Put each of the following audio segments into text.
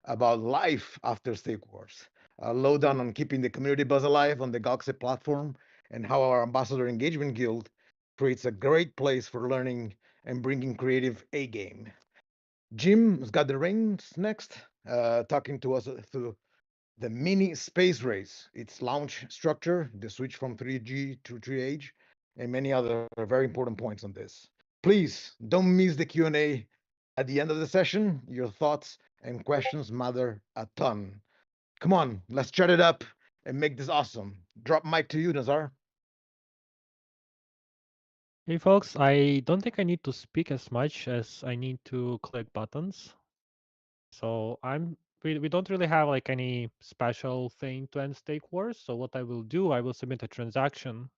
about life after Stake Wars. A lowdown on keeping the community buzz alive on the Galaxy platform and how our Ambassador Engagement Guild creates a great place for learning and bringing creative A game. Jim's got the reins next, talking to us through the mini space race, its launch structure, the switch from 3G to 3H, and many other very important points on this. Please don't miss the Q&A at the end of the session. Your thoughts and questions matter a ton. Come on, let's chat it up and make this awesome. Drop mic to you, Nazar. Hey folks, I don't think I need to speak as much as I need to click buttons. So we don't really have like any special thing to end stake wars. So what I will do, I will submit a transaction,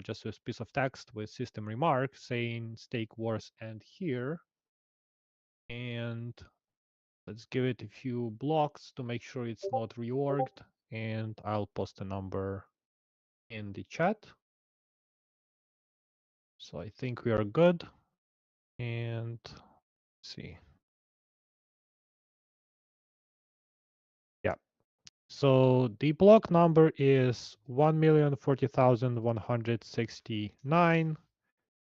just with piece of text with system remark saying stake wars end here. And let's give it a few blocks to make sure it's not reorged. And I'll post a number in the chat. So I think we are good. And let's see. Yeah. So the block number is 1,040,169.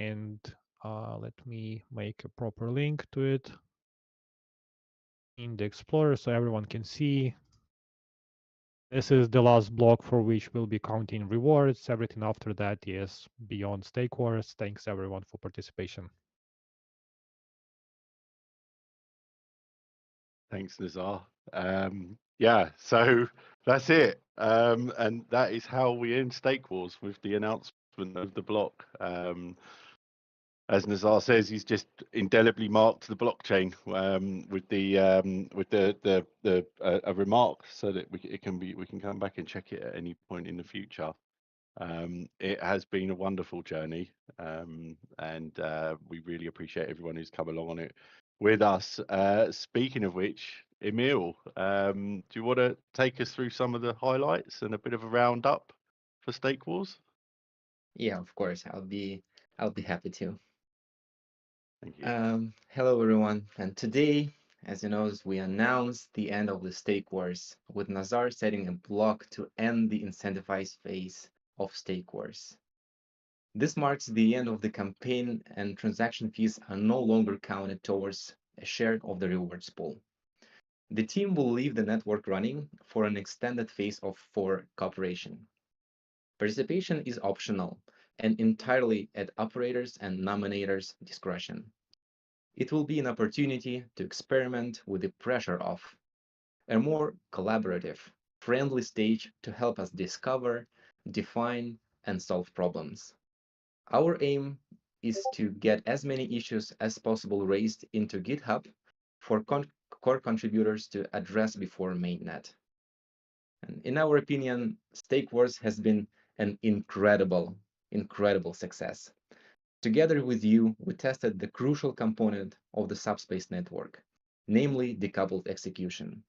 And let me make a proper link to it in the Explorer so everyone can see. This is the last block for which we'll be counting rewards. Everything after that is beyond stake wars. Thanks everyone for participation. Thanks, Nazar. Yeah, so that's it. And that is how we end Stake Wars with the announcement of the block. As Nazar says, he's just indelibly marked the blockchain with a remark so that we can come back and check it at any point in the future. It has been a wonderful journey, and we really appreciate everyone who's come along on it with us. Speaking of which, Emil, do you want to take us through some of the highlights and a bit of a roundup for Stake Wars? Yeah, of course. I'll be happy to. Thank you. Hello everyone, and today, as you know, we announced the end of the stake wars, with Nazar setting a block to end the incentivized phase of stake wars. This marks the end of the campaign, and transaction fees are no longer counted towards a share of the rewards pool. The team will leave the network running for an extended phase for cooperation. Participation is optional and entirely at operators and nominators' discretion. It will be an opportunity to experiment with the pressure of a more collaborative, friendly stage to help us discover, define, and solve problems. Our aim is to get as many issues as possible raised into GitHub for core contributors to address before mainnet. And in our opinion, Stake Wars has been an incredible success. Together with you, we tested the crucial component of the subspace network, namely decoupled execution.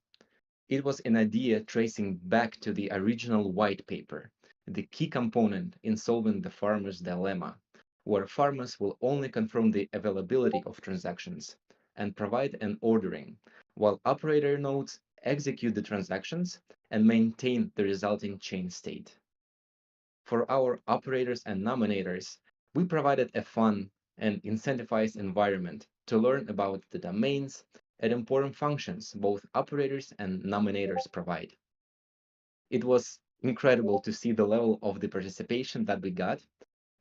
It was an idea tracing back to the original white paper, the key component in solving the farmer's dilemma, where farmers will only confirm the availability of transactions and provide an ordering, while operator nodes execute the transactions and maintain the resulting chain state. For our operators and nominators, we provided a fun and incentivized environment to learn about the domains and important functions both operators and nominators provide. It was incredible to see the level of the participation that we got,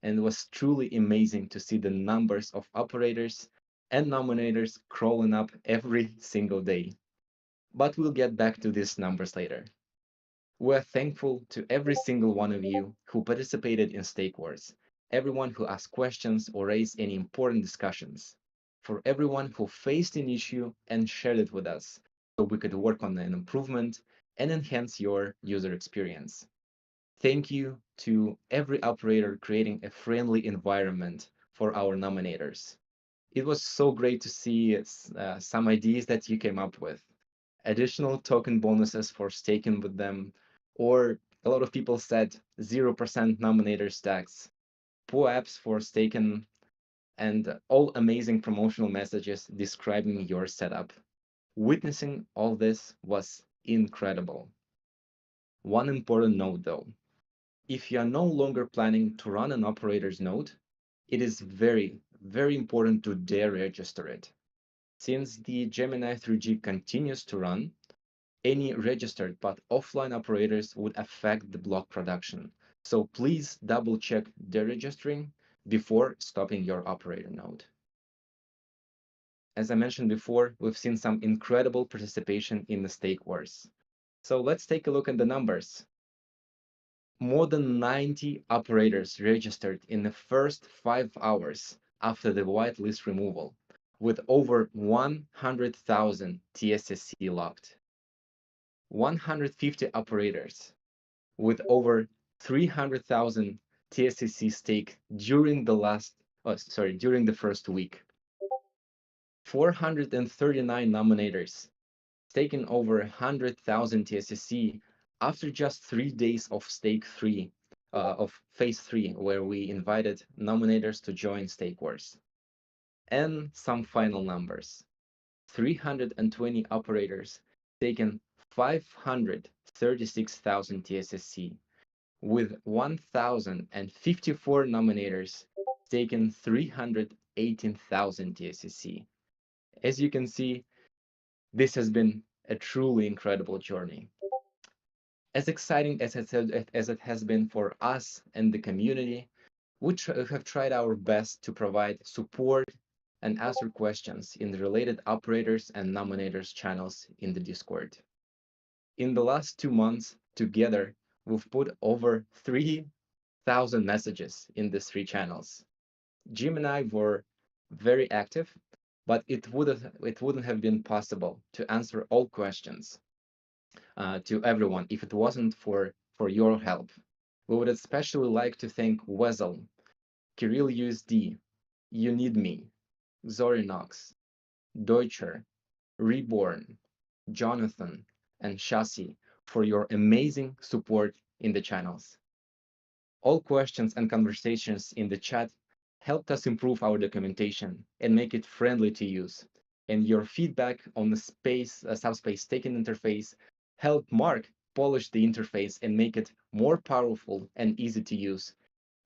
and it was truly amazing to see the numbers of operators and nominators crawling up every single day. But we'll get back to these numbers later. We're thankful to every single one of you who participated in Stake Wars, everyone who asked questions or raised any important discussions, for everyone who faced an issue and shared it with us so we could work on an improvement and enhance your user experience. Thank you to every operator creating a friendly environment for our nominators. It was so great to see some ideas that you came up with. Additional token bonuses for staking with them, or a lot of people said 0% nominator stacks, POAPs for staking, and all amazing promotional messages describing your setup. Witnessing all this was incredible. One important note though, if you are no longer planning to run an operator's node, it is very, very important to deregister it. Since the Gemini 3G continues to run, any registered but offline operators would affect the block production. So please double check deregistering before stopping your operator node. As I mentioned before, we've seen some incredible participation in the stake wars. So let's take a look at the numbers. More than 90 operators registered in the first 5 hours after the whitelist removal, with over 100,000 TSSC locked. 150 operators with over 300,000 TSSC stake during the first week. 439 nominators staking over 100,000 TSSC after just 3 days of of phase 3, where we invited nominators to join Stake Wars. And some final numbers. 320 operators taken 536,000 TSSC, with 1,054 nominators taken 318,000 TSSC. As you can see, this has been a truly incredible journey. As exciting as it has been for us and the community, we have tried our best to provide support and answer questions in the related operators and nominators channels in the Discord. In the last 2 months together, we've put over 3,000 messages in these 3 channels. Jim and I were very active, but it wouldn't have been possible to answer all questions to everyone if it wasn't for your help. We would especially like to thank Wezel, Kirill USD, You Need Me, Zorinox, Deutscher, Reborn, Jonathan, and Shasi for your amazing support in the channels. All questions and conversations in the chat helped us improve our documentation and make it friendly to use. And your feedback on the subspace staking interface helped Mark polish the interface and make it more powerful and easy to use,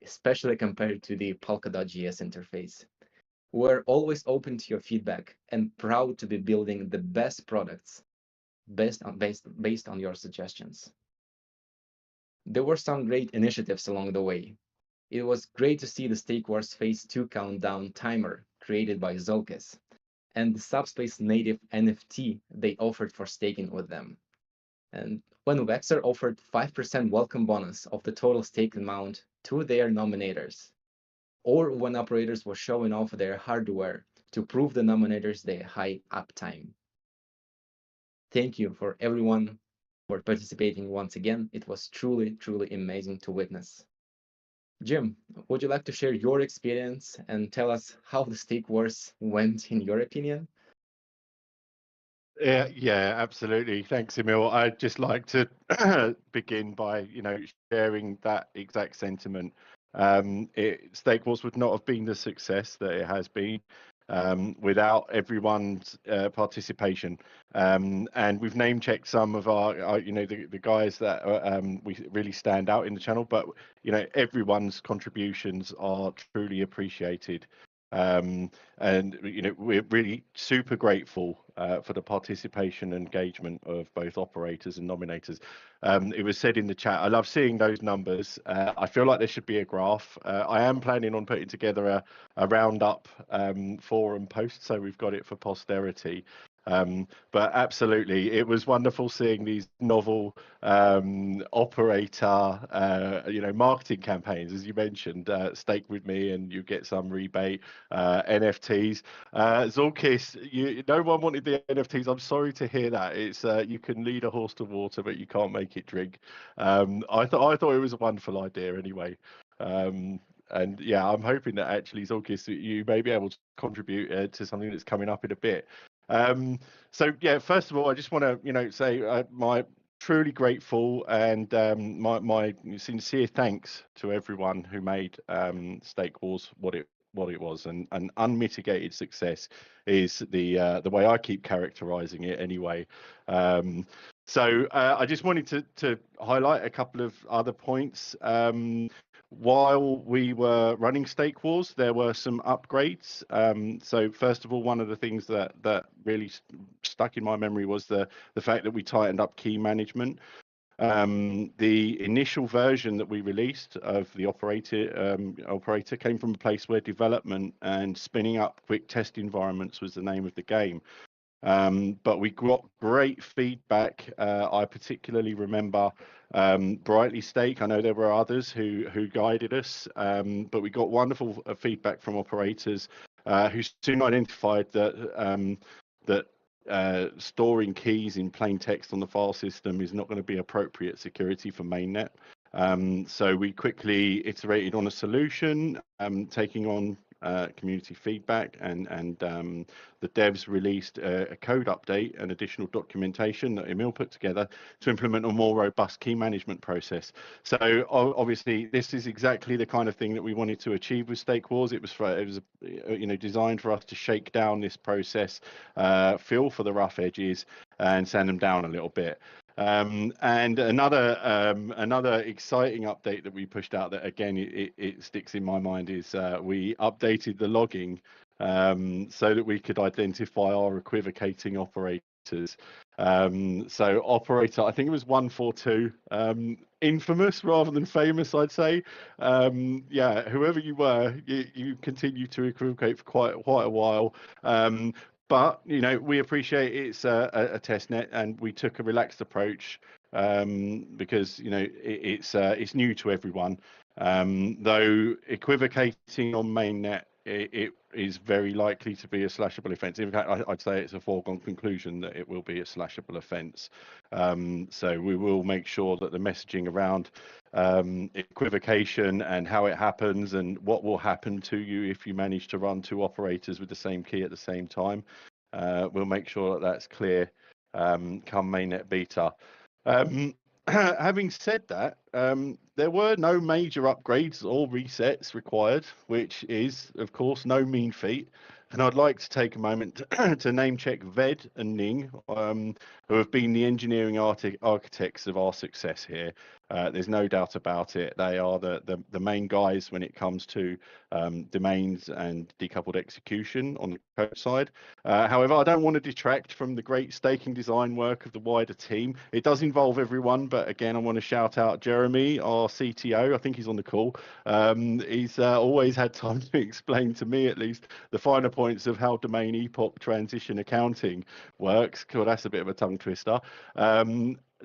especially compared to the Polkadot.js interface. We're always open to your feedback and proud to be building the best products based on your suggestions. There were some great initiatives along the way. It was great to see the Stake Wars Phase 2 countdown timer created by Zolkis and the Subspace native NFT they offered for staking with them. And when Vexer offered 5% welcome bonus of the total stake amount to their nominators, or when operators were showing off their hardware to prove the nominators their high uptime. Thank you for everyone for participating once again. It was truly, truly amazing to witness. Jim, would you like to share your experience and tell us how the Stake Wars went in your opinion? Yeah, absolutely. Thanks, Emil. I'd just like to begin by, sharing that exact sentiment. Stake Wars would not have been the success that it has been without everyone's participation. And we've name checked some of our the guys that we really stand out in the channel, but everyone's contributions are truly appreciated. And we're really super grateful for the participation and engagement of both operators and nominators. It was said in the chat, I love seeing those numbers. I feel like there should be a graph. I am planning on putting together a roundup forum post, so we've got it for posterity. But absolutely, it was wonderful seeing these novel operator, marketing campaigns, as you mentioned, stake with me and you get some rebate, NFTs. Zolkis, no one wanted the NFTs. I'm sorry to hear that. It's you can lead a horse to water, but you can't make it drink. I thought it was a wonderful idea anyway. And yeah, I'm hoping that actually, Zolkis, you may be able to contribute to something that's coming up in a bit. So yeah, first of all, I just want to say my truly grateful and my sincere thanks to everyone who made Stake Wars what what it was, and unmitigated success is the way I keep characterizing it anyway. So I just wanted to highlight a couple of other points. While we were running Stake Wars, there were some upgrades. So first of all, one of the things that really stuck in my memory was the fact that we tightened up key management. The initial version that we released of the operator came from a place where development and spinning up quick test environments was the name of the game. But we got great feedback. I particularly remember Brightly Stake. I know there were others who guided us, but we got wonderful feedback from operators who soon identified that storing keys in plain text on the file system is not going to be appropriate security for mainnet. So we quickly iterated on a solution, taking on community feedback, and the devs released a code update and additional documentation that Emil put together to implement a more robust key management process. So obviously this is exactly the kind of thing that we wanted to achieve with Stake Wars. It was designed for us to shake down this process, feel for the rough edges, and sand them down a little bit. And another exciting update that we pushed out that again it sticks in my mind is we updated the logging so that we could identify our equivocating operators. So operator, I think it was 142, infamous rather than famous, I'd say. Yeah, whoever you were, you continued to equivocate for quite a while. But we appreciate it's a test net, and we took a relaxed approach because it's new to everyone. Though equivocating on mainnet, it is very likely to be a slashable offence. In fact, I'd say it's a foregone conclusion that it will be a slashable offence. So we will make sure that the messaging around equivocation and how it happens and what will happen to you if you manage to run two operators with the same key at the same time, we'll make sure that that's clear come mainnet beta. Having said that, there were no major upgrades or resets required, which is, of course, no mean feat. And I'd like to take a moment to name check Ved and Ning, who have been the engineering architects of our success here. There's no doubt about it. They are the main guys when it comes to domains and decoupled execution on the code side. However, I don't want to detract from the great staking design work of the wider team. It does involve everyone, but again, I want to shout out Jeremy, our CTO. I think he's on the call. He's always had time to explain to me, at least, the finer points of how domain epoch transition accounting works. Cool, that's a bit of a tongue twister.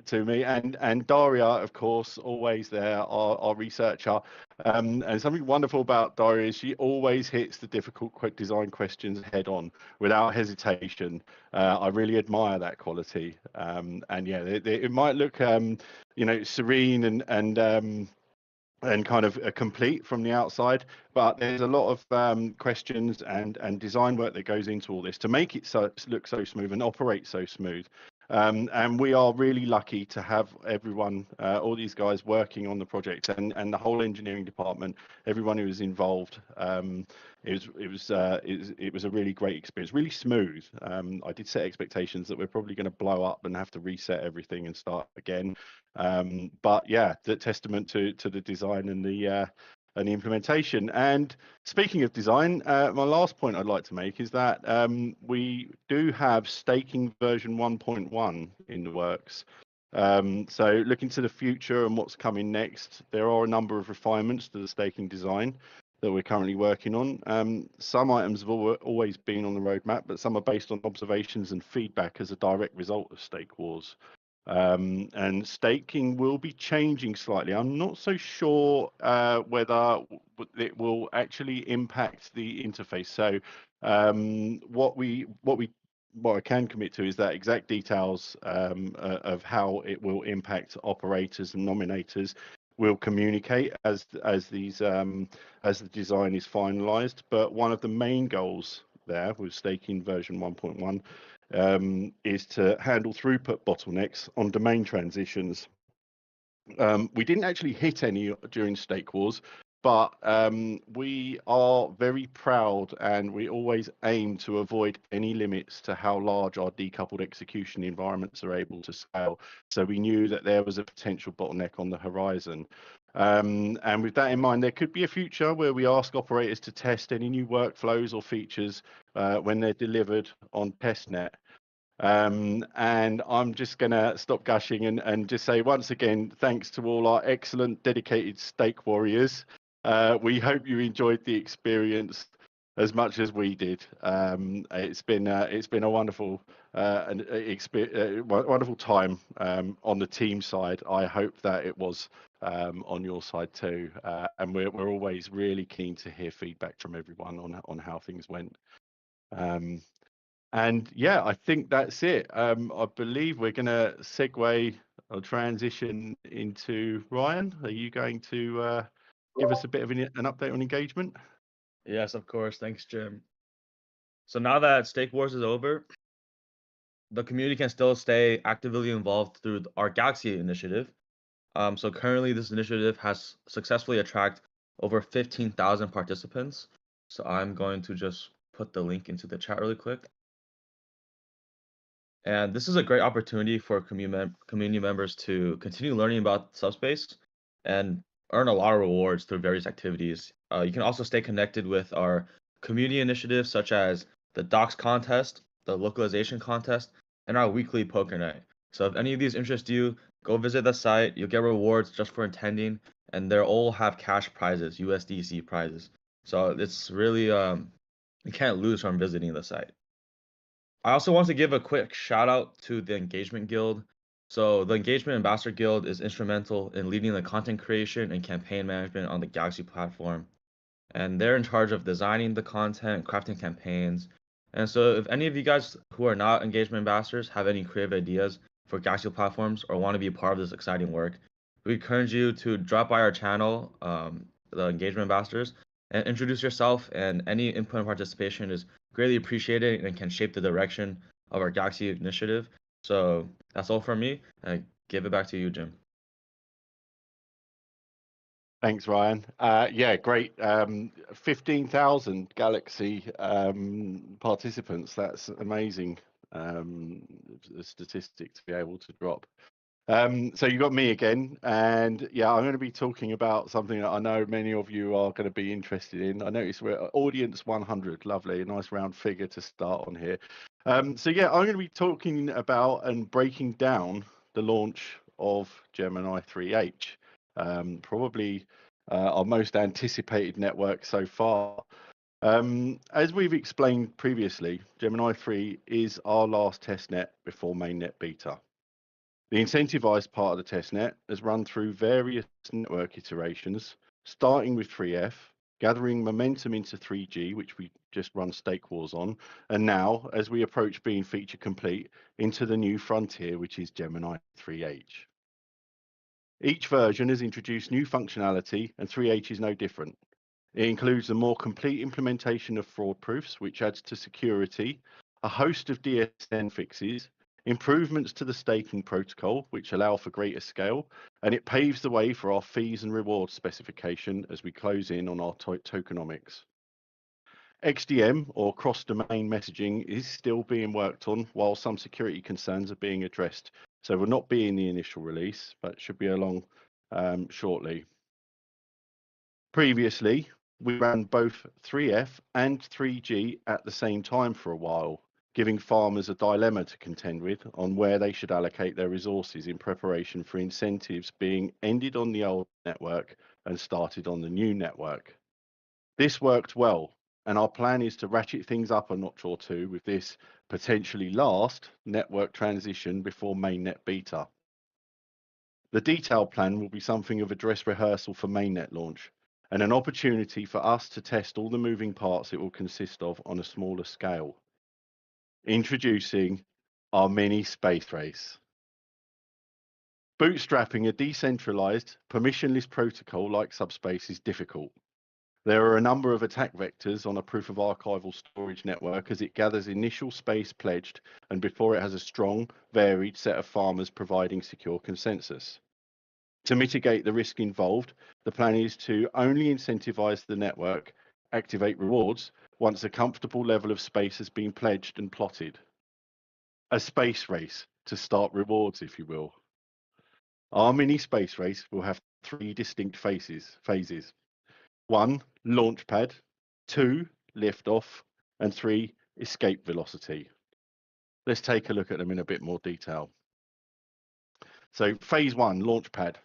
To me, and Daria, of course, always there, our researcher. And something wonderful about Daria is she always hits the difficult design questions head on without hesitation. I really admire that quality. And yeah, it might look serene and kind of complete from the outside, but there's a lot of questions and design work that goes into all this to make it look so smooth and operate so smooth. And we are really lucky to have everyone, all these guys working on the project, and the whole engineering department, everyone who was involved. It was a really great experience, really smooth. I did set expectations that we're probably going to blow up and have to reset everything and start again. But yeah, the testament to the design and the implementation. And speaking of design, my last point I'd like to make is that we do have staking version 1.1 in the works. So looking to the future and what's coming next, there are a number of refinements to the staking design that we're currently working on. Some items have always been on the roadmap, but some are based on observations and feedback as a direct result of Stake Wars. And staking will be changing slightly. I'm not so sure whether it will actually impact the interface. So what I can commit to is that exact details of how it will impact operators and nominators will communicate as the design is finalized. But one of the main goals there with staking version 1.1 is to handle throughput bottlenecks on domain transitions. We didn't actually hit any during Stake Wars, but we are very proud, and we always aim to avoid any limits to how large our decoupled execution environments are able to scale. So we knew that there was a potential bottleneck on the horizon. And with that in mind, there could be a future where we ask operators to test any new workflows or features when they're delivered on testnet. And I'm just going to stop gushing and just say once again, thanks to all our excellent, dedicated stake warriors. We hope you enjoyed the experience as much as we did. It's been a wonderful wonderful time on the team side. I hope that it was on your side too. And we're always really keen to hear feedback from everyone on how things went. And yeah, I think that's it. I believe we're going to segue or transition into Ryan. Are you going to give us a bit of an update on engagement? Yes, of course. Thanks, Jim. So now that Stake Wars is over, the community can still stay actively involved through our Galaxy initiative. So currently, this initiative has successfully attracted over 15,000 participants. So I'm going to just put the link into the chat really quick. And this is a great opportunity for community members to continue learning about Subspace and earn a lot of rewards through various activities. You can also stay connected with our community initiatives such as the Docs contest, the localization contest, and our weekly poker night. So if any of these interest you, go visit the site. You'll get rewards just for attending, and they'll all have cash prizes, USDC prizes. So it's really you can't lose from visiting the site. I also want to give a quick shout out to the Engagement Guild. So the Engagement Ambassador Guild is instrumental in leading the content creation and campaign management on the Galaxy platform. And they're in charge of designing the content, crafting campaigns. And so if any of you guys who are not engagement ambassadors have any creative ideas for Galaxy platforms or want to be a part of this exciting work, we encourage you to drop by our channel, the engagement ambassadors, and introduce yourself. And any input and participation is greatly appreciated and can shape the direction of our Galaxy initiative. So that's all from me. I give it back to you, Jim. Thanks, Ryan. Yeah, great. 15,000 Galaxy participants. That's amazing statistic to be able to drop. So you got me again, and yeah, I'm going to be talking about something that I know many of you are going to be interested in. I noticed we're audience 100, lovely, a nice round figure to start on here. So yeah, I'm going to be talking about and breaking down the launch of Gemini 3H, probably our most anticipated network so far. As we've explained previously, Gemini 3 is our last testnet before mainnet beta. The incentivized part of the testnet has run through various network iterations, starting with 3F, gathering momentum into 3G, which we just run Stake Wars on, and now, as we approach being feature complete, into the new frontier, which is Gemini 3H. Each version has introduced new functionality, and 3H is no different. It includes a more complete implementation of fraud proofs, which adds to security, a host of DSN fixes, improvements to the staking protocol, which allow for greater scale, and it paves the way for our fees and rewards specification as we close in on our tokenomics. XDM, or cross-domain messaging, is still being worked on, while some security concerns are being addressed. So will not be in the initial release, but should be along shortly. Previously, we ran both 3F and 3G at the same time for a while, giving farmers a dilemma to contend with on where they should allocate their resources in preparation for incentives being ended on the old network and started on the new network. This worked well, and our plan is to ratchet things up a notch or two with this potentially last network transition before mainnet beta. The detailed plan will be something of a dress rehearsal for mainnet launch, and an opportunity for us to test all the moving parts it will consist of on a smaller scale. Introducing our mini space race. Bootstrapping a decentralized, permissionless protocol like Subspace is difficult. There are a number of attack vectors on a proof of archival storage network as it gathers initial space pledged and before it has a strong, varied set of farmers providing secure consensus. To mitigate the risk involved, the plan is to only incentivize the network, activate rewards, once a comfortable level of space has been pledged and plotted. A space race to start rewards, if you will. Our mini space race will have 3 distinct phases. 1, launchpad, 2, liftoff, and 3, escape velocity. Let's take a look at them in a bit more detail. So phase 1, launchpad.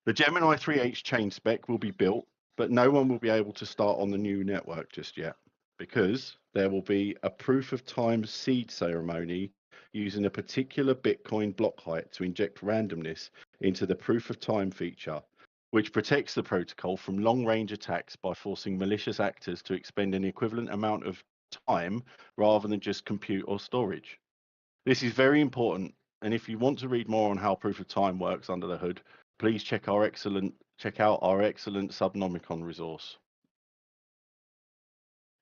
The Gemini 3H chain spec will be built, but no one will be able to start on the new network just yet, because there will be a proof of time seed ceremony using a particular Bitcoin block height to inject randomness into the proof of time feature, which protects the protocol from long range attacks by forcing malicious actors to expend an equivalent amount of time rather than just compute or storage. This is very important, and if you want to read more on how proof of time works under the hood, please check out our excellent Subnomicon resource.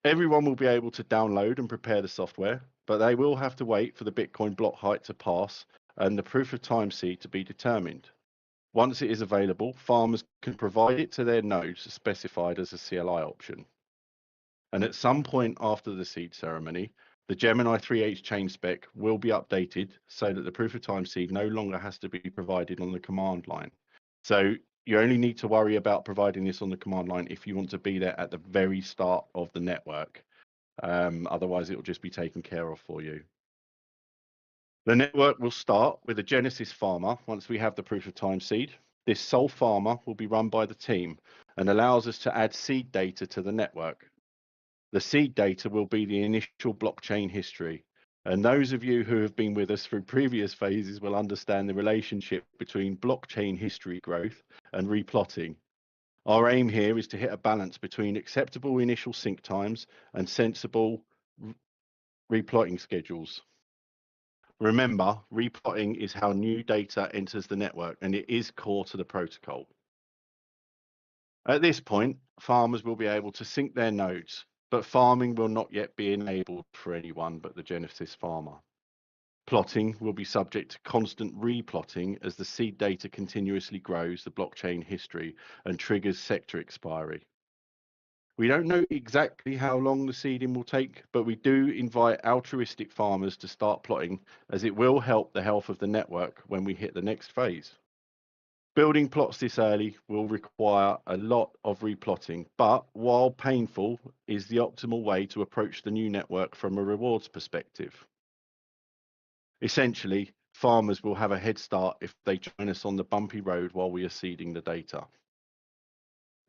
Everyone will be able to download and prepare the software, but they will have to wait for the Bitcoin block height to pass and the proof of time seed to be determined. Once it is available, farmers can provide it to their nodes specified as a CLI option. And at some point after the seed ceremony, the Gemini 3H chain spec will be updated so that the proof of time seed no longer has to be provided on the command line. So you only need to worry about providing this on the command line if you want to be there at the very start of the network. Otherwise, it will just be taken care of for you. The network will start with a Genesis farmer once we have the proof of time seed. This sole farmer will be run by the team and allows us to add seed data to the network. The seed data will be the initial blockchain history. And those of you who have been with us through previous phases will understand the relationship between blockchain history growth and replotting. Our aim here is to hit a balance between acceptable initial sync times and sensible replotting schedules. Remember, replotting is how new data enters the network, and it is core to the protocol. At this point, farmers will be able to sync their nodes, but farming will not yet be enabled for anyone but the Genesis farmer. Plotting will be subject to constant replotting as the seed data continuously grows the blockchain history and triggers sector expiry. We don't know exactly how long the seeding will take, but we do invite altruistic farmers to start plotting, as it will help the health of the network when we hit the next phase. Building plots this early will require a lot of replotting, but while painful, is the optimal way to approach the new network from a rewards perspective. Essentially, farmers will have a head start if they join us on the bumpy road while we are seeding the data.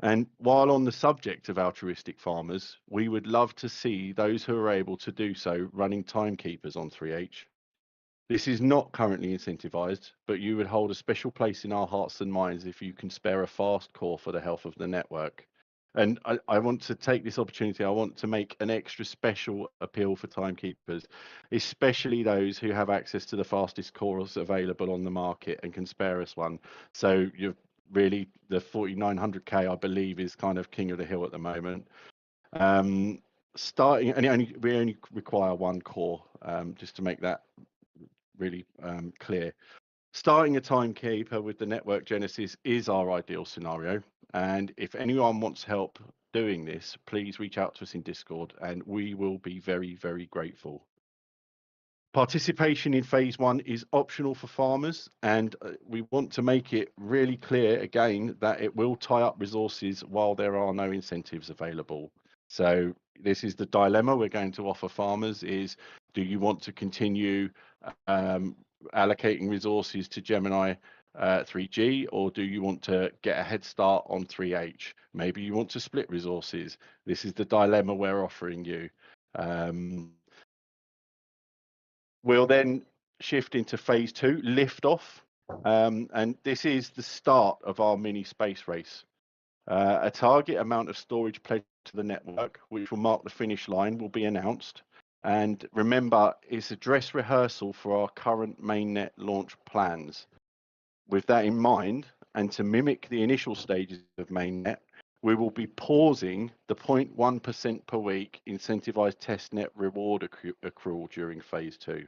And while on the subject of altruistic farmers, we would love to see those who are able to do so running timekeepers on 3H. This is not currently incentivized, but you would hold a special place in our hearts and minds if you can spare a fast core for the health of the network. And I want to take this opportunity, I want to make an extra special appeal for timekeepers, especially those who have access to the fastest cores available on the market and can spare us one. So you're really, the 4900K, I believe, is kind of king of the hill at the moment. Starting, and we only require one core, just to make that really clear. Starting a timekeeper with the network Genesis is our ideal scenario. And if anyone wants help doing this, please reach out to us in Discord and we will be very, very grateful. Participation in phase 1 is optional for farmers, and we want to make it really clear again that it will tie up resources while there are no incentives available. So this is the dilemma we're going to offer farmers is, do you want to continue allocating resources to Gemini 3G, or do you want to get a head start on 3H? Maybe you want to split resources. This is the dilemma we're offering you. We'll then shift into phase 2, liftoff, and this is the start of our mini space race. A target amount of storage pledged to the network, which will mark the finish line, will be announced. And remember, it's a dress rehearsal for our current mainnet launch plans. With that in mind, and to mimic the initial stages of mainnet, we will be pausing the 0.1% per week incentivized testnet reward accrual during phase 2.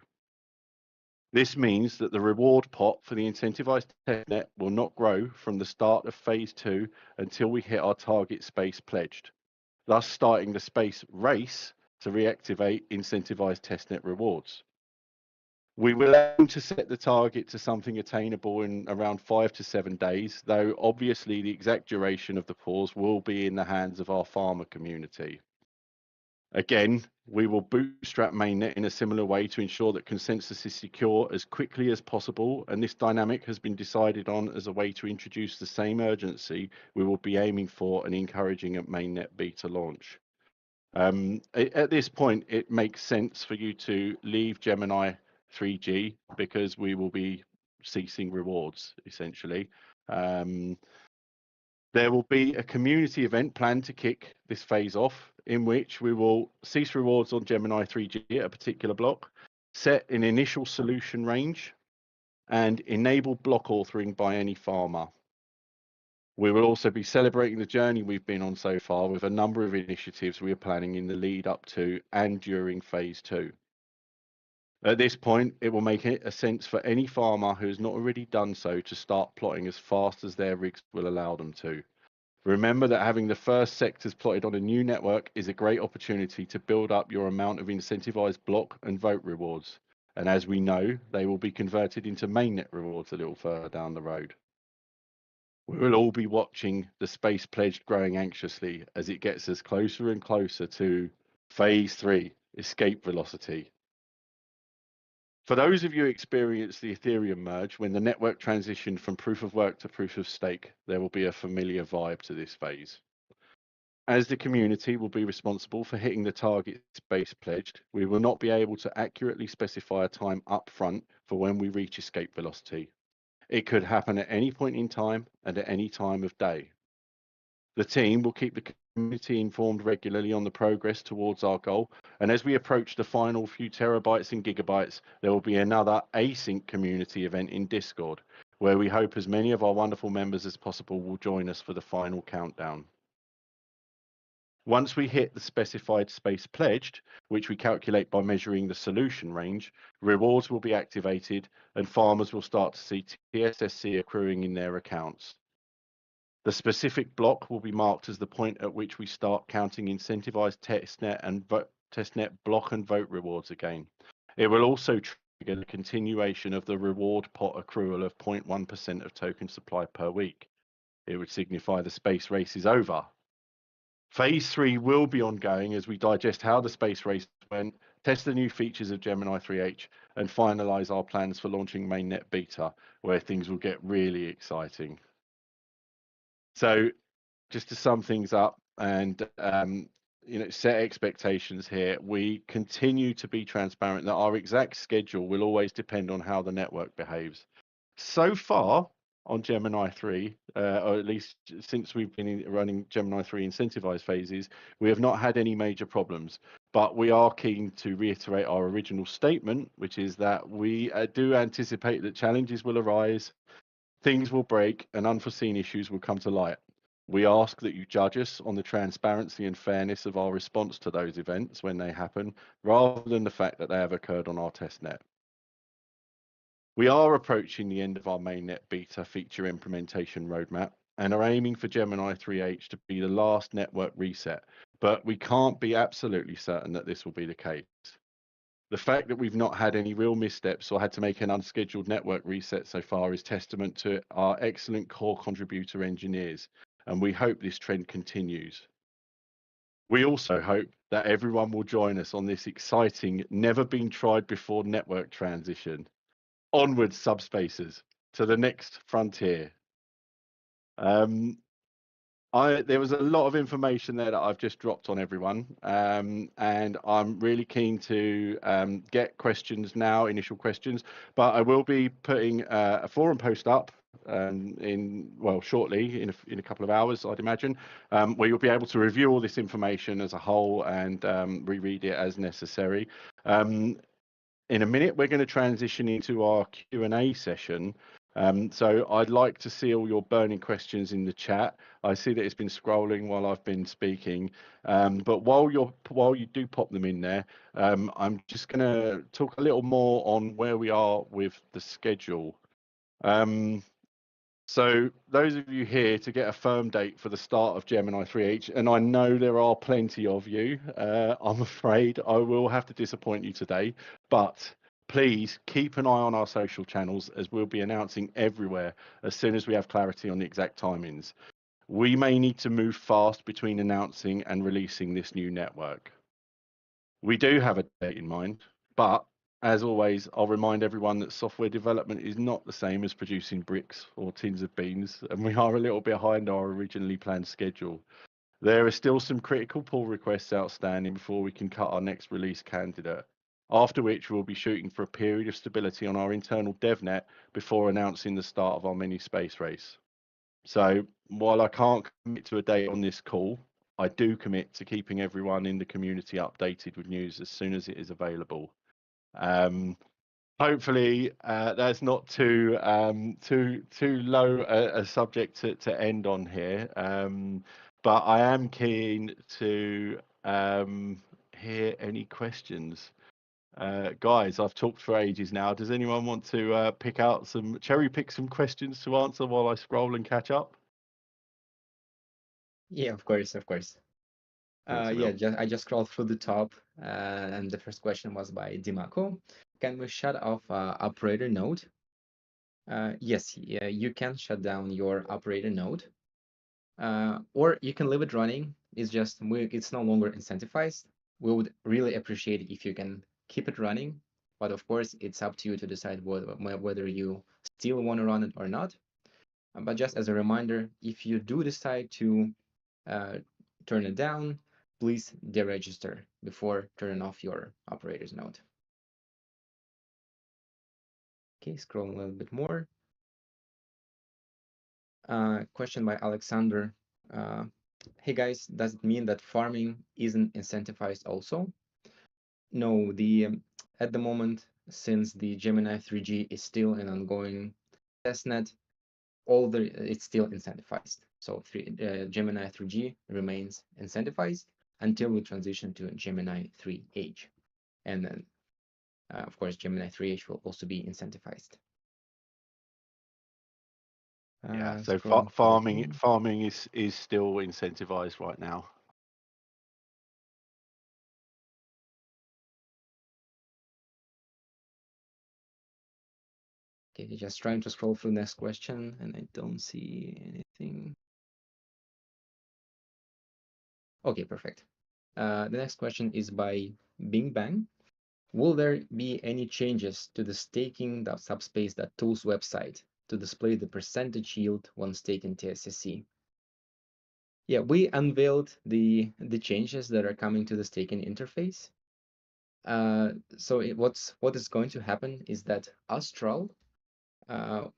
This means that the reward pot for the incentivized testnet will not grow from the start of phase 2 until we hit our target space pledged, thus starting the space race to reactivate incentivized testnet rewards. We will aim to set the target to something attainable in around 5 to 7 days, though obviously the exact duration of the pause will be in the hands of our farmer community. Again, we will bootstrap mainnet in a similar way to ensure that consensus is secure as quickly as possible, and this dynamic has been decided on as a way to introduce the same urgency we will be aiming for and encouraging at mainnet beta launch. At this point, it makes sense for you to leave Gemini 3G because we will be ceasing rewards, essentially. There will be a community event planned to kick this phase off, in which we will cease rewards on Gemini 3G at a particular block, set an initial solution range, and enable block authoring by any farmer. We will also be celebrating the journey we've been on so far with a number of initiatives we are planning in the lead up to and during phase 2. At this point, it will make it a sense for any farmer who has not already done so to start plotting as fast as their rigs will allow them to. Remember that having the first sectors plotted on a new network is a great opportunity to build up your amount of incentivized block and vote rewards. And as we know, they will be converted into mainnet rewards a little further down the road. We will all be watching the space pledged growing anxiously as it gets us closer and closer to phase 3, escape velocity. For those of you who experienced the Ethereum merge when the network transitioned from proof of work to proof of stake, there will be a familiar vibe to this phase. As the community will be responsible for hitting the target space pledged, we will not be able to accurately specify a time up front for when we reach escape velocity. It could happen at any point in time and at any time of day. The team will keep the community informed regularly on the progress towards our goal, and as we approach the final few terabytes and gigabytes, there will be another async community event in Discord, where we hope as many of our wonderful members as possible will join us for the final countdown. Once we hit the specified space pledged, which we calculate by measuring the solution range, rewards will be activated and farmers will start to see TSSC accruing in their accounts. The specific block will be marked as the point at which we start counting incentivized testnet and testnet block and vote rewards again. It will also trigger the continuation of the reward pot accrual of 0.1% of token supply per week. It would signify the space race is over. Phase 3 will be ongoing as we digest how the space race went, test the new features of Gemini 3H, and finalize our plans for launching mainnet beta, where things will get really exciting. So just to sum things up and set expectations here, we continue to be transparent that our exact schedule will always depend on how the network behaves. So far on Gemini 3, or at least since we've been running Gemini 3 incentivized phases, we have not had any major problems. But we are keen to reiterate our original statement, which is that we do anticipate that challenges will arise, things will break, and unforeseen issues will come to light. We ask that you judge us on the transparency and fairness of our response to those events when they happen, rather than the fact that they have occurred on our testnet. We are approaching the end of our mainnet beta feature implementation roadmap and are aiming for Gemini 3H to be the last network reset, but we can't be absolutely certain that this will be the case. The fact that we've not had any real missteps or had to make an unscheduled network reset so far is testament to our excellent core contributor engineers, and we hope this trend continues. We also hope that everyone will join us on this exciting, never been tried before network transition. Onwards, subspaces, to the next frontier. There was a lot of information there that I've just dropped on everyone, and I'm really keen to get questions now, initial questions, but I will be putting a forum post up shortly, in a couple of hours, I'd imagine, where you'll be able to review all this information as a whole and reread it as necessary. In a minute, we're going to transition into our Q&A session, So I'd like to see all your burning questions in the chat. I see that it's been scrolling while I've been speaking, but while you do pop them in there, I'm just going to talk a little more on where we are with the schedule. So those of you here to get a firm date for the start of Gemini 3H, and I know there are plenty of you, I'm afraid I will have to disappoint you today, but please keep an eye on our social channels as we'll be announcing everywhere as soon as we have clarity on the exact timings. We may need to move fast between announcing and releasing this new network. We do have a date in mind, but as always, I'll remind everyone that software development is not the same as producing bricks or tins of beans, and we are a little behind our originally planned schedule. There are still some critical pull requests outstanding before we can cut our next release candidate, after which we'll be shooting for a period of stability on our internal DevNet before announcing the start of our mini space race. So while I can't commit to a date on this call, I do commit to keeping everyone in the community updated with news as soon as it is available. Hopefully, that's not too low a subject to end on here. But I am keen to hear any questions. Guys, I've talked for ages now. Does anyone want to cherry pick some questions to answer while I scroll and catch up? Yeah, of course, of course. Thanks, Yeah, Emil. I just scrolled through the top, and the first question was by Dimako. Can we shut off operator node? Yes, yeah, you can shut down your operator node, or you can leave it running. It's just it's no longer incentivized. We would really appreciate it if you can keep it running, but of course, it's up to you to decide whether you still want to run it or not. But just as a reminder, if you do decide to turn it down, please deregister before turning off your operator's node. Okay, scrolling a little bit more. Question by Alexander. Hey guys, does it mean that farming isn't incentivized also? No, at the moment, since the Gemini 3G is still an ongoing testnet, it's still incentivized. So Gemini 3G remains incentivized until we transition to Gemini 3H. And then, of course, Gemini 3H will also be incentivized. Yeah, so Scrolling farming is still incentivized right now. Okay, just trying to scroll through the next question, and I don't see anything. Okay, perfect. The next question is by Bing Bang. Will there be any changes to the staking.subspace.tools website to display the percentage yield when staking TSSC? Yeah, we unveiled the changes that are coming to the staking interface. So what is going to happen is that Astral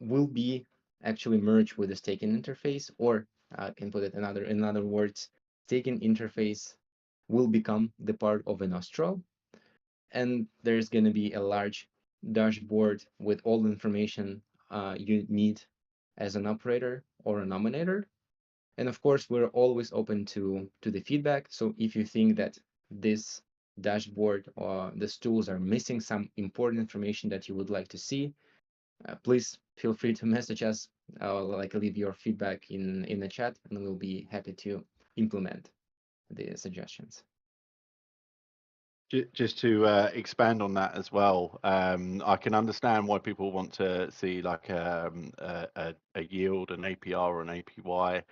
will be actually merged with the staking interface, or I can put it in other words, staking interface will become the part of an Astral, and there's going to be a large dashboard with all the information you need as an operator or a nominator. And of course, we're always open to the feedback. So if you think that this dashboard or these tools are missing some important information that you would like to see, please feel free to message us, like leave your feedback in the chat, and we'll be happy to implement the suggestions. Just to expand on that as well, I can understand why people want to see like a yield, an APR, or an APY.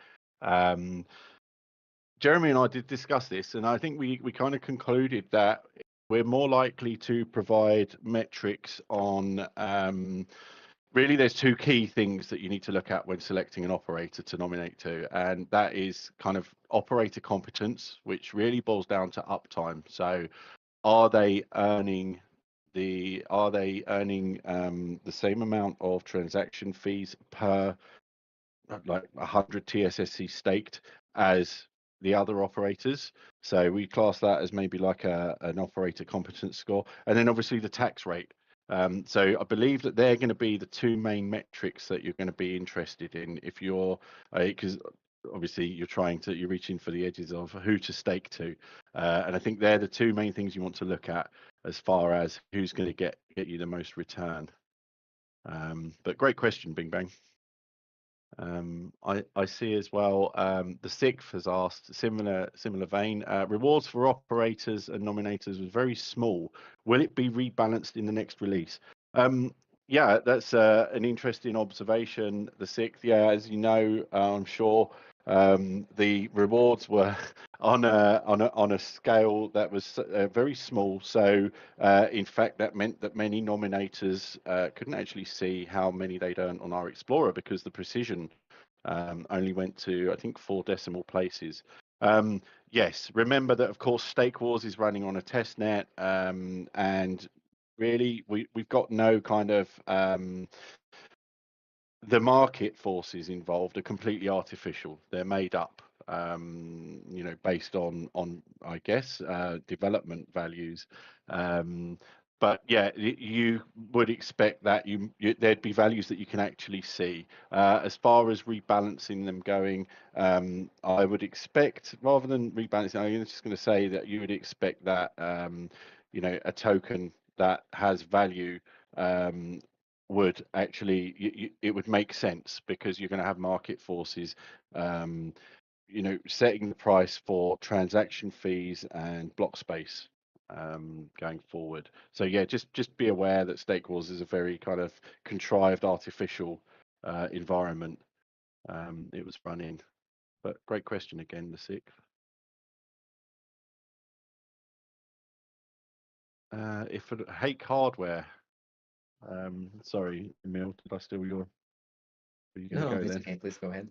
Jeremy and I did discuss this, and I think we kind of concluded that we're more likely to provide metrics on really there's two key things that you need to look at when selecting an operator to nominate to, and that is kind of operator competence, which really boils down to uptime. So are they earning the same amount of transaction fees per like 100 TSSC staked as the other operators? So we class that as maybe like an operator competence score, and then obviously the tax rate. So I believe that they're going to be the two main metrics that you're going to be interested in if you're, because obviously you're reaching for the edges of who to stake to, and I think they're the two main things you want to look at as far as who's going to get you the most return. But great question, Bing Bang. I see as well. The sixth has asked similar vein. Rewards for operators and nominators was very small. Will it be rebalanced in the next release? Yeah, that's an interesting observation. The sixth, yeah, as you know, I'm sure the rewards were on a scale that was very small. So in fact, that meant that many nominators couldn't actually see how many they'd earned on our Explorer because the precision only went to, I think, 4 decimal places. Yes, remember that, of course, Stake Wars is running on a test net, and really we've got no kind of the market forces involved are completely artificial. They're made up, based on I guess development values. But yeah, you would expect that there'd be values that you can actually see. As far as rebalancing them going, I would expect, rather than rebalancing, I'm just going to say that you would expect that a token that has value would actually it would make sense because you're going to have market forces setting the price for transaction fees and block space going forward. So yeah, just be aware that Stake Wars is a very kind of contrived artificial environment it was run in. But great question again, the sixth. If it Hake Hardware, sorry, Emil, did I steal your? Are you going to No, go it's then? okay. Please go ahead.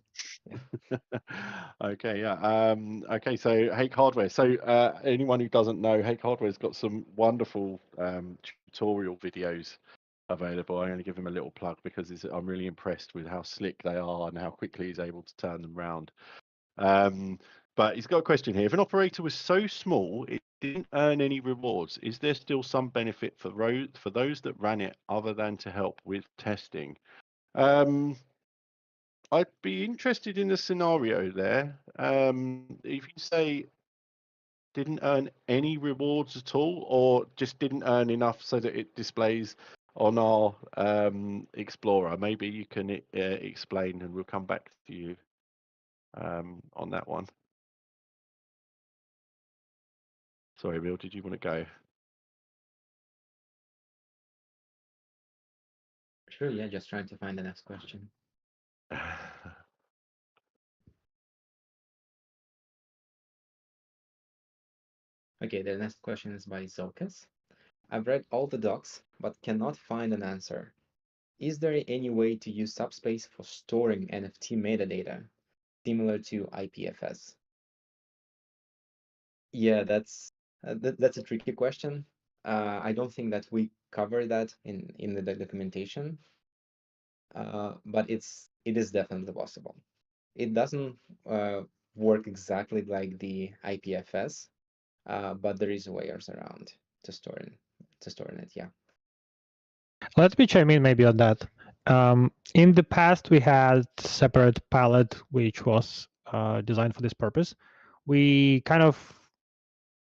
Okay, yeah. Okay, so Hake Hardware. So anyone who doesn't know, Hake Hardware's got some wonderful tutorial videos available. I'm going to give him a little plug because I'm really impressed with how slick they are and how quickly he's able to turn them around. But he's got a question here. If an operator was so small it didn't earn any rewards, is there still some benefit for those that ran it other than to help with testing? I'd be interested in the scenario there. If you say didn't earn any rewards at all, or just didn't earn enough so that it displays on our Explorer, maybe you can explain, and we'll come back to you on that one. Sorry, Bill, did you want to go? Sure, yeah, just trying to find the next question. Okay, the next question is by Zolkas. I've read all the docs, but cannot find an answer. Is there any way to use Subspace for storing NFT metadata, similar to IPFS? Yeah, that's a tricky question. I don't think that we cover that in the documentation, but it is definitely possible. It doesn't work exactly like the IPFS, but there is ways around to store it. Yeah. Let me chime in maybe on that. In the past, we had separate palette which was designed for this purpose. We kind of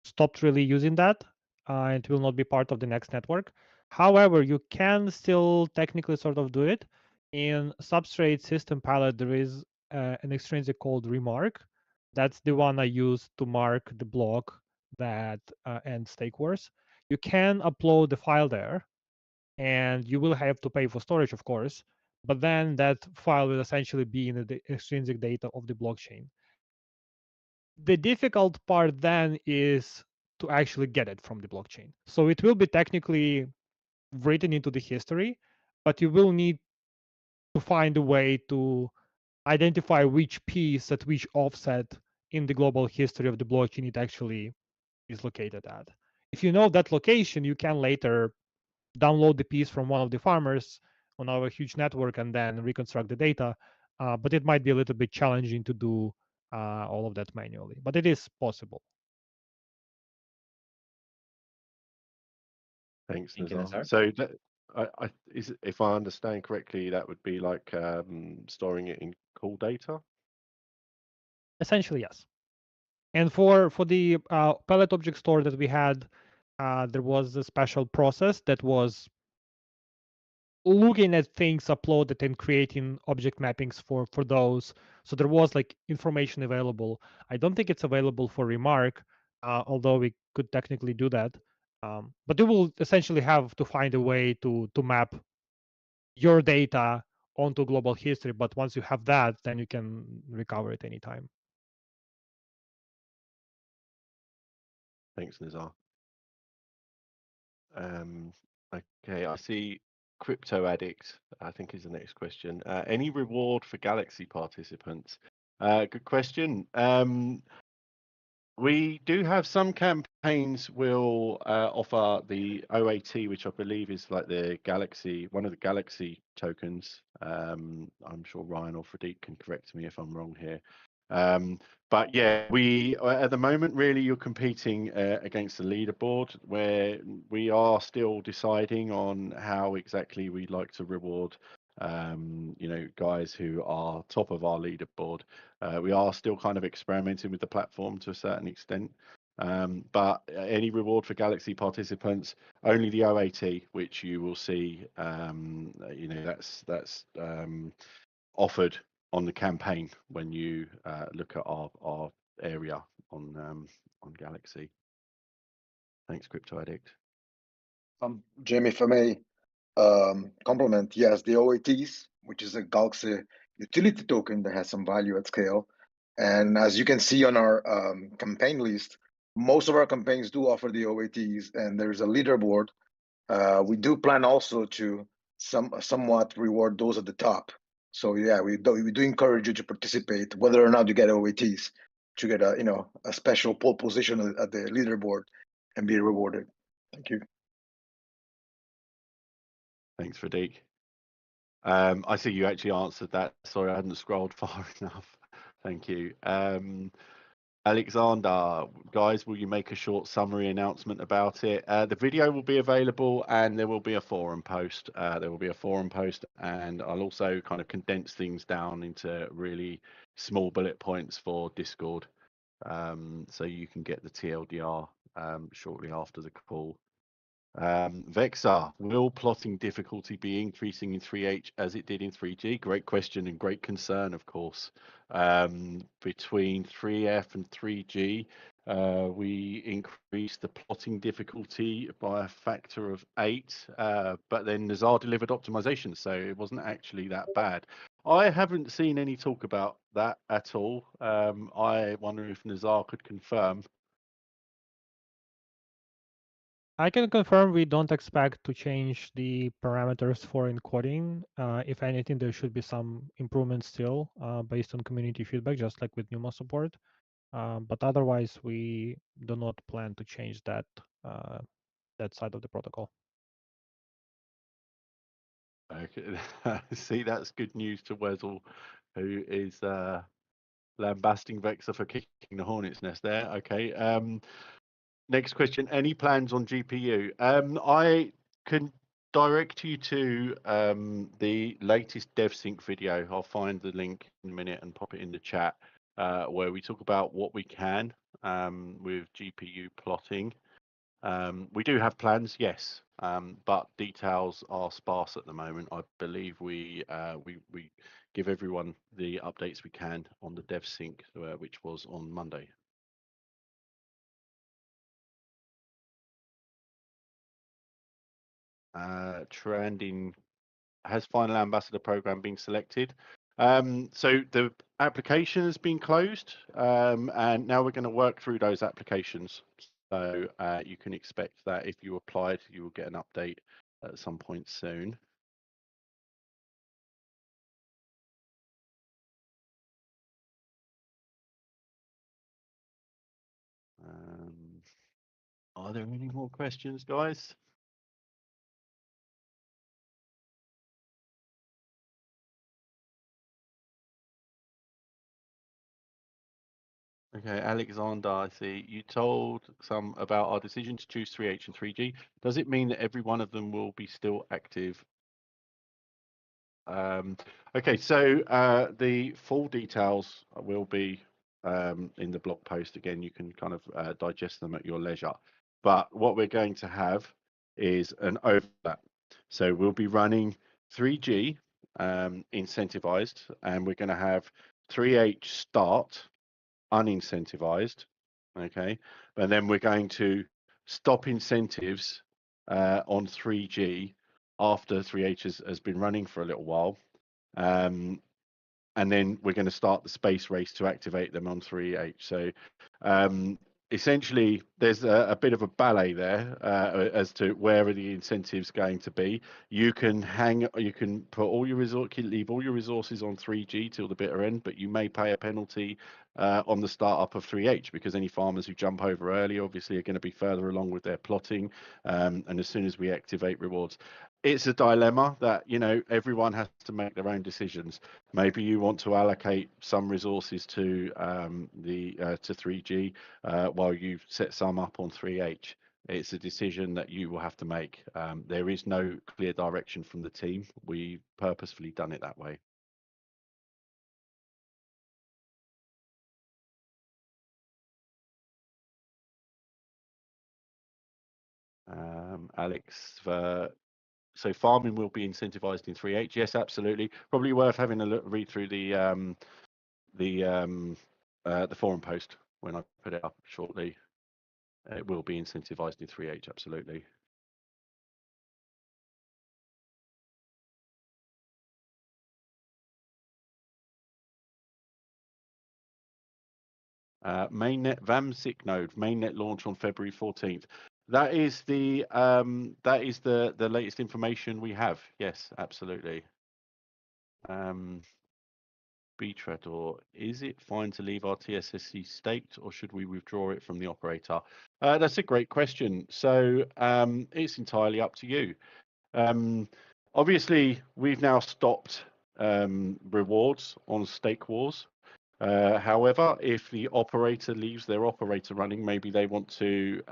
stopped really using that, and it will not be part of the next network. However, you can still technically sort of do it. In Substrate system palette, there is an extrinsic called remark. That's the one I use to mark the block that ends Stake Wars. You can upload the file there, and you will have to pay for storage, of course, but then that file will essentially be in the extrinsic data of the blockchain. The difficult part then is to actually get it from the blockchain. So it will be technically written into the history, but you will need to find a way to identify which piece at which offset in the global history of the blockchain it actually is located at. If you know that location, you can later download the piece from one of the farmers on our huge network and then reconstruct the data. But it might be a little bit challenging to do all of that manually, but it is possible. Thanks, Thank you, Nazar. Nazar. So if I understand correctly, that would be like storing it in call data. Essentially, yes. And for the palette object store that we had, there was a special process that was looking at things uploaded and creating object mappings for those. So there was like information available. I don't think it's available for Remark, although we could technically do that. But you will essentially have to find a way to map your data onto global history. But once you have that, then you can recover it anytime. Thanks, Nizar. Okay, I see Crypto Addict, I think is the next question. Any reward for Galaxy participants? Good question. We do have some campaigns will offer the OAT, which I believe is like the Galaxy, one of the Galaxy tokens. I'm sure Ryan or Pradeep can correct me if I'm wrong here. But yeah, we at the moment really you're competing against the leaderboard, where we are still deciding on how exactly we'd like to reward guys who are top of our leaderboard. We are still kind of experimenting with the platform to a certain extent. But any reward for Galaxy participants, only the OAT, which you will see, that's offered on the campaign when you look at our area on Galaxy. Thanks, Crypto Addict. Jamie, if I may compliment, yes, the OATs, which is a Galaxy utility token that has some value at scale. And as you can see on our campaign list, most of our campaigns do offer the OATs, and there's a leaderboard. We do plan also to somewhat reward those at the top. So yeah, we do encourage you to participate, whether or not you get OATs, to get a special pole position at the leaderboard and be rewarded. Thank you. Thanks, Radik. I see you actually answered that. Sorry, I hadn't scrolled far enough. Thank you. Alexander, guys, will you make a short summary announcement about it? The video will be available and there will be a forum post. And I'll also kind of condense things down into really small bullet points for Discord. So you can get the TLDR shortly after the call. Vexar, will plotting difficulty be increasing in 3H as it did in 3G? Great question and great concern, of course. Between 3F and 3G, we increased the plotting difficulty by a factor of 8, but then Nazar delivered optimization, so it wasn't actually that bad. I haven't seen any talk about that at all. I wonder if Nazar could confirm. I can confirm we don't expect to change the parameters for encoding. If anything, there should be some improvements still based on community feedback, just like with NUMA support. But otherwise, we do not plan to change that side of the protocol. Okay, see, that's good news to Wesel, who is lambasting Vexer for kicking the hornet's nest there. Okay. Next question. Any plans on GPU? I can direct you to the latest DevSync video. I'll find the link in a minute and pop it in the chat, where we talk about what we can with GPU plotting. We do have plans, yes, but details are sparse at the moment. I believe we give everyone the updates we can on the DevSync, which was on Monday. Trending, has final ambassador program been selected? So the application has been closed, and now we're going to work through those applications. So you can expect that if you applied, you will get an update at some point soon. Are there any more questions, guys? Okay, Alexander, I see. You told some about our decision to choose 3H and 3G. Does it mean that every one of them will be still active? Um, okay, so the full details will be in the blog post. Again, you can kind of digest them at your leisure. But what we're going to have is an overlap. So we'll be running 3G incentivized, and we're going to have 3H start unincentivized. Okay, but then we're going to stop incentives on 3G after 3H has been running for a little while. And then we're going to start the space race to activate them on 3H. So um, essentially, there's a bit of a ballet there as to where are the incentives going to be. You can put all your leave all your resources on 3G till the bitter end, but you may pay a penalty on the startup of 3H because any farmers who jump over early obviously are going to be further along with their plotting. And as soon as we activate rewards, it's a dilemma that everyone has to make their own decisions. Maybe you want to allocate some resources to to 3G while you set some up on 3H. It's a decision that you will have to make. There is no clear direction from the team. We purposefully done it that way. Alex, so farming will be incentivized in 3H. Yes, absolutely. Probably worth having a read through the forum post when I put it up shortly. It will be incentivized in 3H, absolutely. Mainnet VAMSIC node, mainnet launch on February 14th. That is the latest information we have. Yes, absolutely. Btrador, is it fine to leave our TSSC staked, or should we withdraw it from the operator? That's a great question. So it's entirely up to you. Obviously, we've now stopped rewards on stake wars. However, if the operator leaves their operator running, maybe they want to,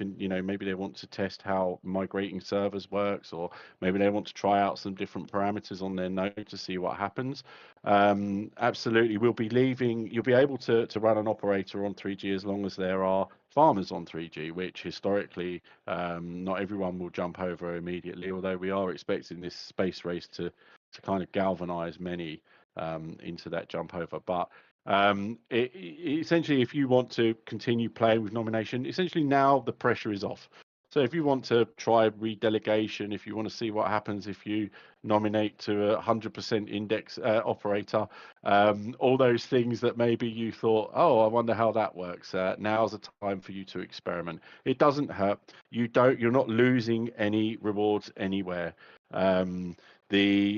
maybe they want to test how migrating servers works, or maybe they want to try out some different parameters on their node to see what happens. Absolutely, we'll be leaving. You'll be able to run an operator on 3G as long as there are farmers on 3G, which historically not everyone will jump over immediately. Although we are expecting this space race to kind of galvanize many into that jump over. But essentially, if you want to continue playing with nomination, essentially now the pressure is off. So if you want to try redelegation, if you want to see what happens if you nominate to a 100% index operator, all those things that maybe you thought, oh, I wonder how that works. Now's the time for you to experiment. It doesn't hurt. You're not losing any rewards anywhere. The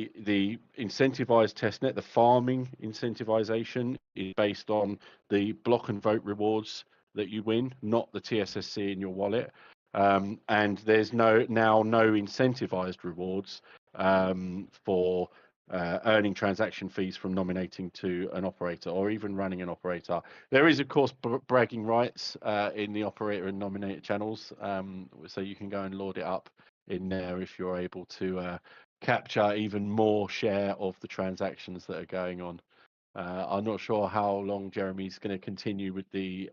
incentivized testnet, the farming incentivization, is based on the block and vote rewards that you win, not the TSSC in your wallet. And there's now no incentivized rewards for earning transaction fees from nominating to an operator or even running an operator. There is, of course, bragging rights in the operator and nominator channels, so you can go and lord it up in there if you're able to capture even more share of the transactions that are going on. I'm not sure how long Jeremy's going to continue with the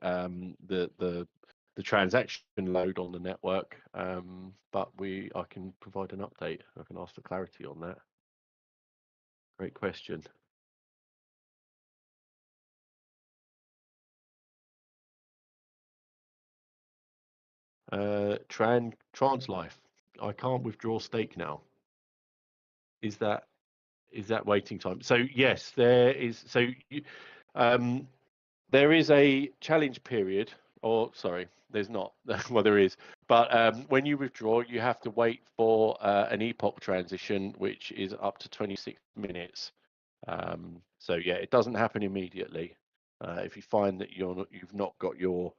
transaction load on the network, but I can provide an update. I can ask for clarity on that. Great question. Translife. I can't withdraw stake now. Is that waiting time? So yes, there is. So there is a challenge period, or sorry, there's not. Well, there is, but when you withdraw, you have to wait for an epoch transition, which is up to 26 minutes. So yeah, it doesn't happen immediately. If you find that you've not got your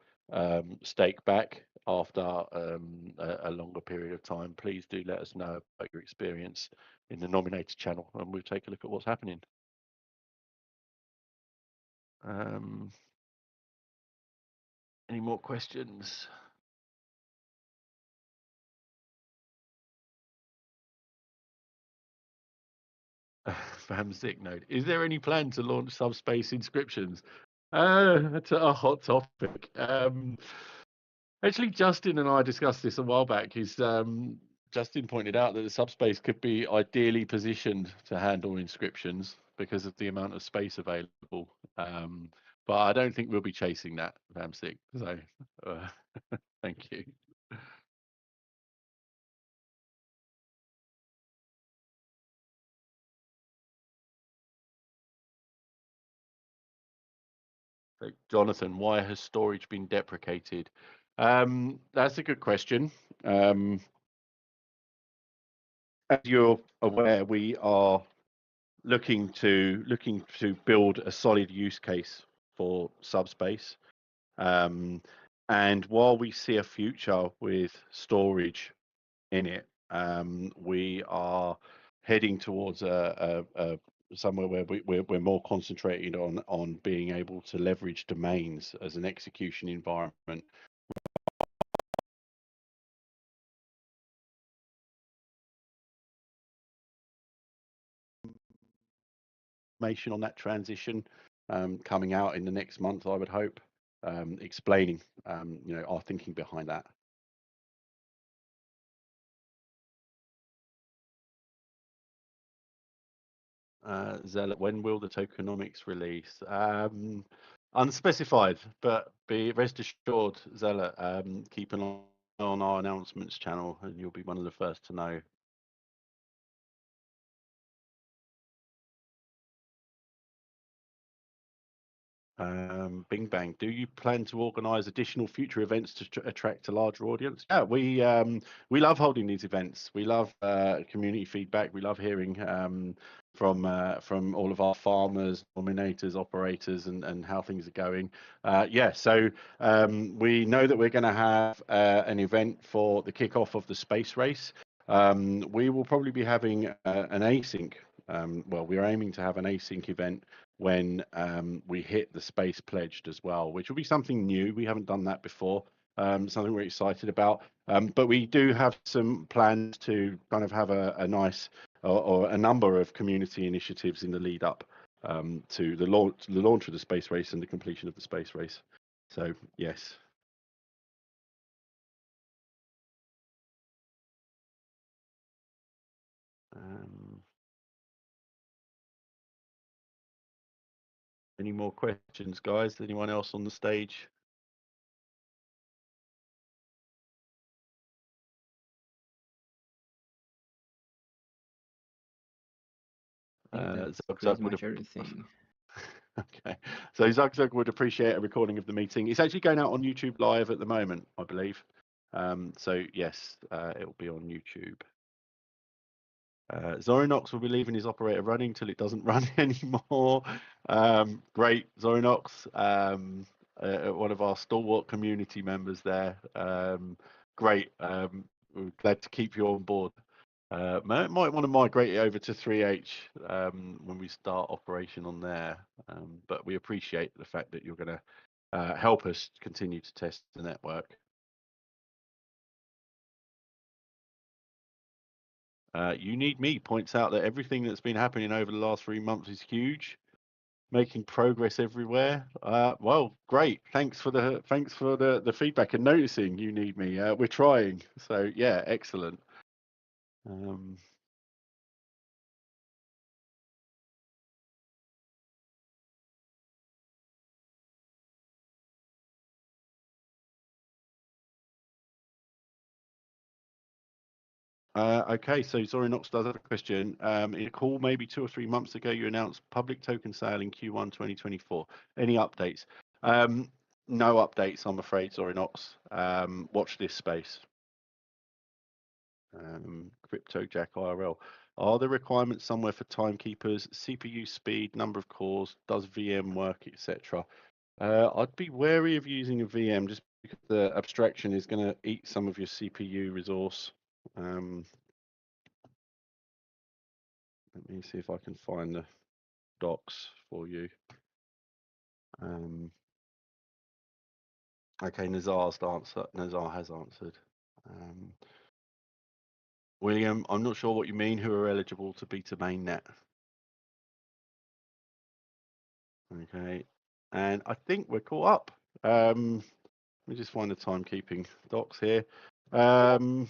stake back after a longer period of time, please do let us know about your experience in the nominator channel, and we'll take a look at what's happening. Any more questions? Famsick note. Is there any plan to launch subspace inscriptions? That's a hot topic. Actually, Justin and I discussed this a while back. Justin pointed out that the subspace could be ideally positioned to handle inscriptions because of the amount of space available. But I don't think we'll be chasing that, Famsick. So, uh, thank you. So, Jonathan, why has storage been deprecated? That's a good question. As you're aware, we are looking to build a solid use case for subspace. And while we see a future with storage in it, we are heading towards a somewhere where we're more concentrated on being able to leverage domains as an execution environment. Information on that transition coming out in the next month, I would hope, explaining our thinking behind that. Zealot, when will the tokenomics release? Unspecified, but be rest assured, Zealot, keep an eye on our announcements channel and you'll be one of the first to know. Bing Bang, do you plan to organise additional future events to attract a larger audience? Yeah, we love holding these events. We love community feedback. We love hearing from all of our farmers, nominators, operators, and how things are going. Yeah, so we know that we're going to have an event for the kickoff of the space race. We will probably be having an async. Well, we're aiming to have an async event when we hit the space pledged as well, which will be something new. We haven't done that before, something we're excited about. But we do have some plans to kind of have a nice or a number of community initiatives in the lead up to the launch of the space race and the completion of the space race. So yes. Any more questions, guys? Anyone else on the stage? That's Zug pretty would much everything. Okay, so Zug would appreciate a recording of the meeting. It's actually going out on YouTube Live at the moment, I believe. So yes, it will be on YouTube. Zoronox will be leaving his operator running till it doesn't run anymore. Great, Zoronox, one of our stalwart community members there. Great, we're glad to keep you on board. Might want to migrate it over to 3H when we start operation on there, but we appreciate the fact that you're going to help us continue to test the network. You Need Me points out that everything that's been happening over the last 3 months is huge, making progress everywhere. Well, great. Thanks for the feedback and noticing. You Need Me. We're trying. So yeah, excellent. Okay, so Zorinox does have a question. In a call maybe 2 or 3 months ago, you announced public token sale in Q1 2024. Any updates? No updates, I'm afraid, Zorinox. Watch this space. CryptoJack IRL. Are there requirements somewhere for timekeepers, CPU speed, number of cores, does VM work, etc.? I'd be wary of using a VM just because the abstraction is going to eat some of your CPU resource. Let me see if I can find the docs for you. Okay, Nazar has answered. William, I'm not sure what you mean. Who are eligible to be to mainnet? Okay, and I think we're caught up. Let me just find the timekeeping docs here. And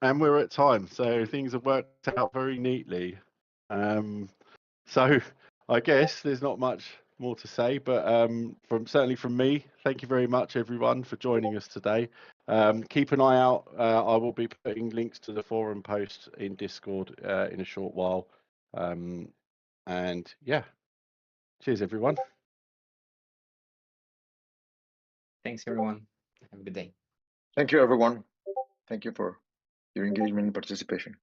we're at time, so things have worked out very neatly. So I guess there's not much more to say, but certainly from me, thank you very much everyone for joining us today. Keep an eye out. I will be putting links to the forum post in Discord in a short while. And yeah, cheers everyone. Thanks, everyone. Have a good day. Thank you, everyone. Thank you for your engagement and participation.